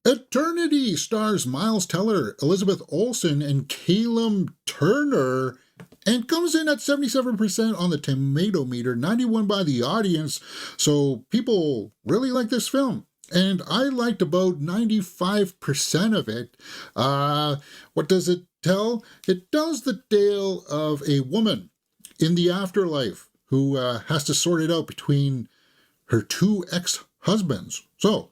Eternity stars Miles Teller, Elizabeth Olsen, and Callum Turner, and comes in at 77% on the tomato meter, 91 by the audience. So people really like this film. And I liked about 95% of it. What does it tell? It tells the tale of a woman in the afterlife who has to sort it out between her two ex-husbands. So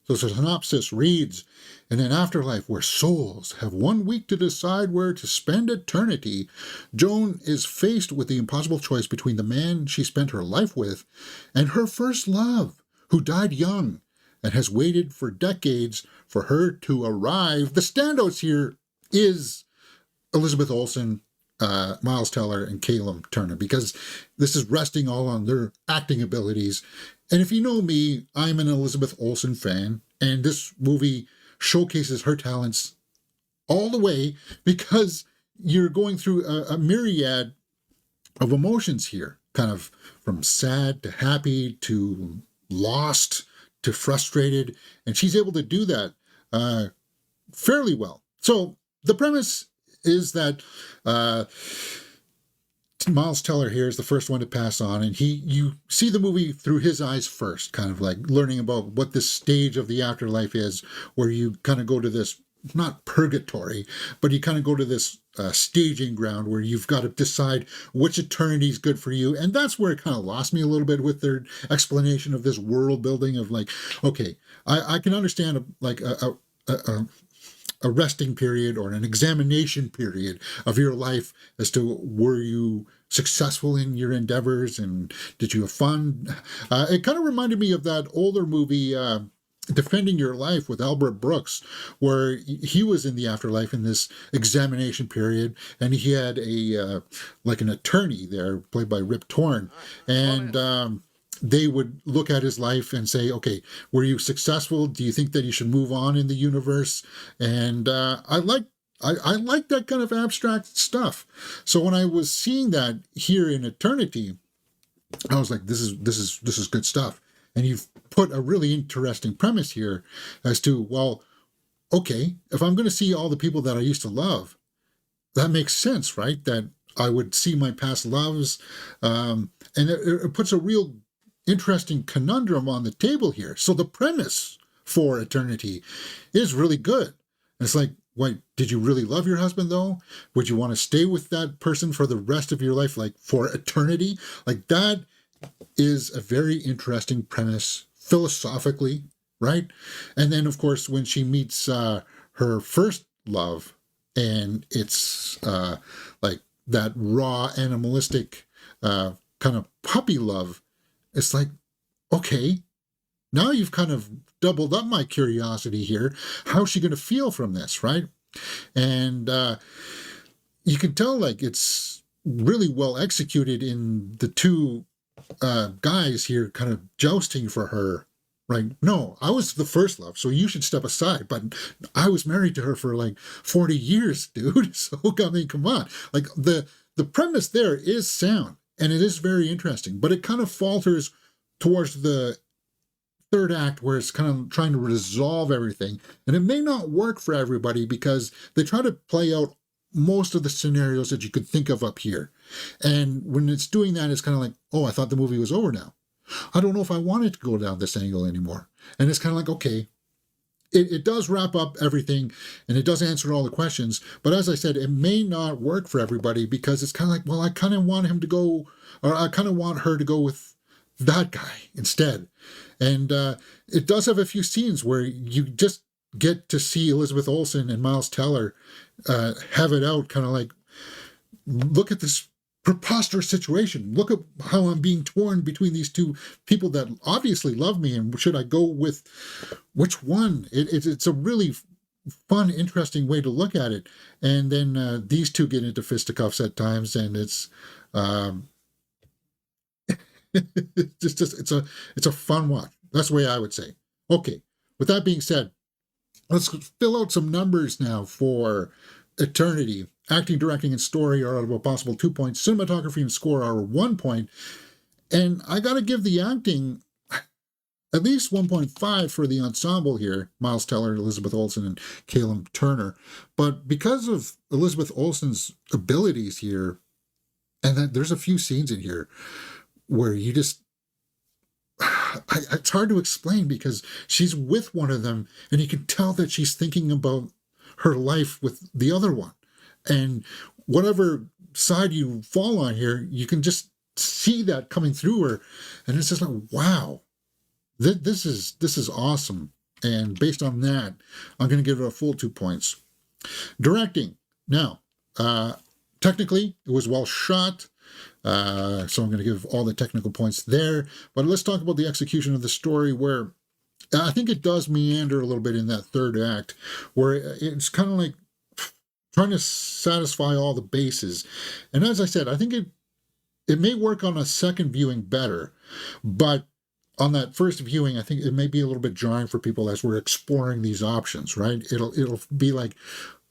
the synopsis reads, in an afterlife where souls have 1 week to decide where to spend eternity, Joan is faced with the impossible choice between the man she spent her life with and her first love, who died young and has waited for decades for her to arrive. The standouts here is Elizabeth Olsen, Miles Teller, and Callum Turner, because this is resting all on their acting abilities. And if you know me, I'm an Elizabeth Olsen fan, and this movie showcases her talents all the way because you're going through a myriad of emotions here, kind of from sad to happy to lost to frustrated, and she's able to do that fairly well. So the premise is that Miles Teller here is the first one to pass on, and you see the movie through his eyes first, kind of like learning about what this stage of the afterlife is, where you kind of go to this, not purgatory, but you kind of go to this staging ground where you've got to decide which eternity is good for you. And that's where it kind of lost me a little bit with their explanation of this world building of like, okay, I can understand a resting period or an examination period of your life as to were you successful in your endeavors and did you have fun? It kind of reminded me of that older movie, Defending Your Life with Albert Brooks, where he was in the afterlife in this examination period, and he had a like an attorney there played by Rip Torn, and they would look at his life and say, okay, were you successful? Do you think that you should move on in the universe? And I like that kind of abstract stuff. So when I was seeing that here in Eternity, I was like, this is good stuff. And you've put a really interesting premise here as to, well, okay, if I'm going to see all the people that I used to love, that makes sense, right? That I would see my past loves. And it puts a real interesting conundrum on the table here. So the premise for Eternity is really good. And it's like, wait, did you really love your husband though? Would you want to stay with that person for the rest of your life, like for eternity? Like that is a very interesting premise philosophically, right? And then, of course, when she meets her first love, and it's like that raw, animalistic kind of puppy love, it's like, okay, now you've kind of doubled up my curiosity here. How's she going to feel from this, right? And you can tell, like, it's really well executed in the two guys here kind of jousting for her, right? No, I was the first love, so you should step aside. But I was married to her for like 40 years, dude. So, I mean, come on. Like, the premise there is sound, and it is very interesting, but it kind of falters towards the third act where it's kind of trying to resolve everything. And it may not work for everybody because they try to play out most of the scenarios that you could think of up here. And when it's doing that, it's kind of like, oh, I thought the movie was over now. I don't know if I wanted to go down this angle anymore. And it's kind of like, okay, it does wrap up everything and it does answer all the questions. But as I said, it may not work for everybody because it's kind of like, well, I kind of want him to go, or I kind of want her to go with that guy instead. And it does have a few scenes where you just get to see Elizabeth Olsen and Miles Teller have it out, kind of like, look at this preposterous situation. Look at how I'm being torn between these two people that obviously love me, and should I go with which one? It's a really fun, interesting way to look at it. And then these two get into fisticuffs at times, and it's it's a fun watch. That's the way I would say. Okay, with that being said, let's fill out some numbers now for Eternity. Acting, directing, and story are out of a possible 2 points. Cinematography and score are 1 point. And I got to give the acting at least 1.5 for the ensemble here, Miles Teller, Elizabeth Olsen, and Callum Turner. But because of Elizabeth Olsen's abilities here, and that there's a few scenes in here where you just it's hard to explain because she's with one of them and you can tell that she's thinking about her life with the other one. And whatever side you fall on here, you can just see that coming through her. And it's just like, wow, this is awesome. And based on that, I'm going to give it a full 2 points. Directing. Now, technically, it was well shot. So I'm going to give all the technical points there. But let's talk about the execution of the story, where I think it does meander a little bit in that third act, where it's kind of like trying to satisfy all the bases. And as I said, I think it may work on a second viewing better, but on that first viewing, I think it may be a little bit jarring for people as we're exploring these options, right? It'll be like,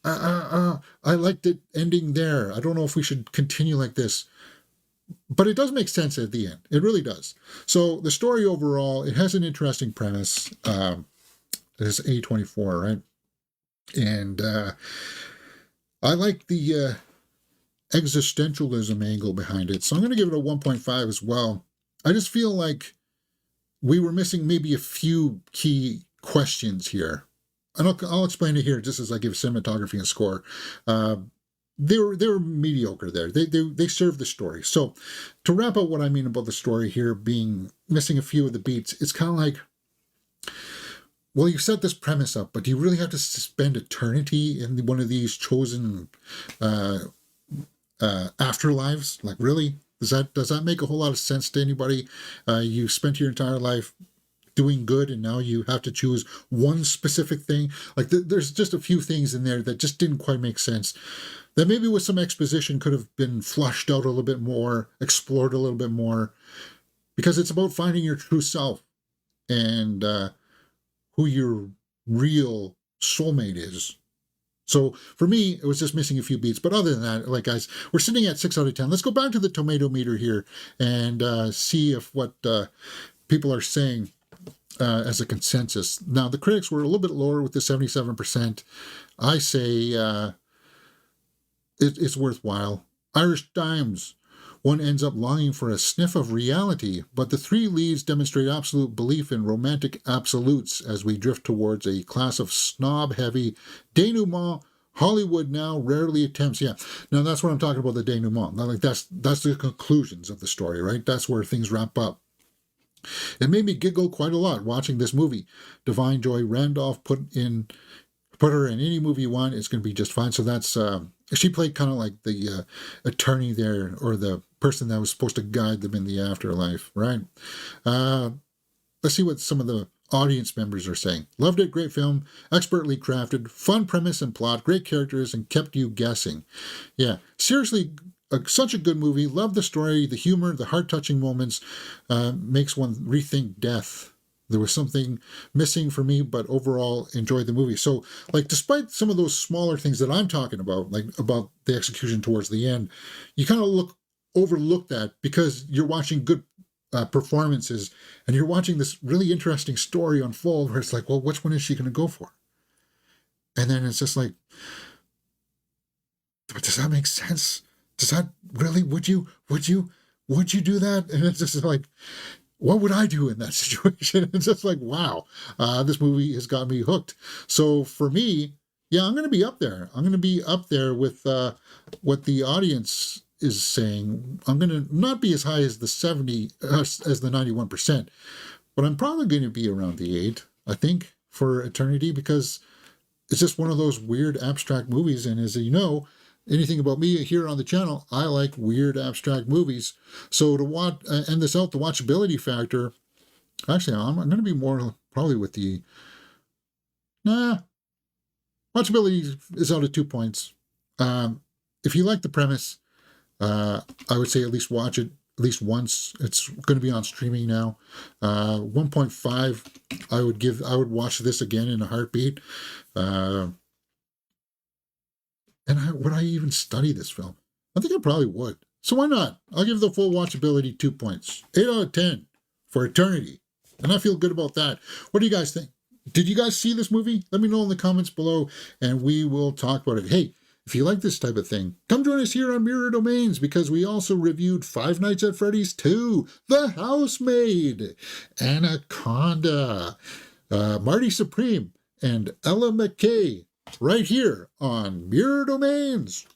I liked it ending there. I don't know if we should continue like this. But it does make sense at the end. It really does. So the story overall, it has an interesting premise. It's A24, right? And I like the existentialism angle behind it. So I'm going to give it a 1.5 as well. I just feel like we were missing maybe a few key questions here. And I'll explain it here just as I give cinematography and score. They were mediocre there. They serve the story. So to wrap up what I mean about the story here being missing a few of the beats, it's kind of like, well, you set this premise up, but do you really have to spend eternity in one of these chosen afterlives? Like, really? Does that make a whole lot of sense to anybody? You spent your entire life doing good, and now you have to choose one specific thing. Like, there's just a few things in there that just didn't quite make sense. That maybe with some exposition could have been flushed out a little bit more, explored a little bit more, because it's about finding your true self and who your real soulmate is. So for me, it was just missing a few beats. But other than that, like, guys, we're sitting at 6 out of 10. Let's go back to the tomato meter here and see if what people are saying as a consensus. Now, the critics were a little bit lower with the 77%. I say it's worthwhile. Irish Dimes. One ends up longing for a sniff of reality, but the three leads demonstrate absolute belief in romantic absolutes as we drift towards a class of snob-heavy denouement Hollywood now rarely attempts. Yeah, now that's what I'm talking about, the denouement. Now, like, that's the conclusions of the story, right? That's where things wrap up. It made me giggle quite a lot watching this movie. Divine Joy Randolph put her in any movie you want, it's going to be just fine. So that's she played kind of like the attorney there, or the person that was supposed to guide them in the afterlife, right? Let's see what some of the audience members are saying. Loved it, great film, expertly crafted, fun premise and plot, great characters, and kept you guessing. Yeah, seriously, such a good movie. Love the story, the humor, the heart-touching moments. Makes one rethink death. There was something missing for me, but overall enjoyed the movie. So, like, despite some of those smaller things that I'm talking about, like about the execution towards the end, you kind of overlook that because you're watching good performances and you're watching this really interesting story unfold where it's like, well, which one is she going to go for? And then it's just like, does that make sense? Does that really, would you do that? And it's just like, what would I do in that situation? It's just like, wow, this movie has got me hooked. So for me, yeah, I'm going to be up there. I'm going to be up there with what the audience is saying. I'm going to not be as high as the 70, as the 91%, but I'm probably going to be around the 8, I think, for Eternity, because it's just one of those weird abstract movies. And as you know, anything about me here on the channel, I like weird abstract movies. So to end this out, the watchability factor, actually, I'm going to be more probably with the, watchability is out of 2 points. If you like the premise, I would say at least watch it at least once. It's going to be on streaming now. 1.5, I would watch this again in a heartbeat. And would I even study this film? I think I probably would. So why not? I'll give the full watchability 2 points. 8 out of 10 for Eternity. And I feel good about that. What do you guys think? Did you guys see this movie? Let me know in the comments below and we will talk about it. Hey, if you like this type of thing, come join us here on Mirror Domains because we also reviewed Five Nights at Freddy's 2, The Housemaid, Anaconda, Marty Supreme, and Ella McKay right here on Mirror Domains.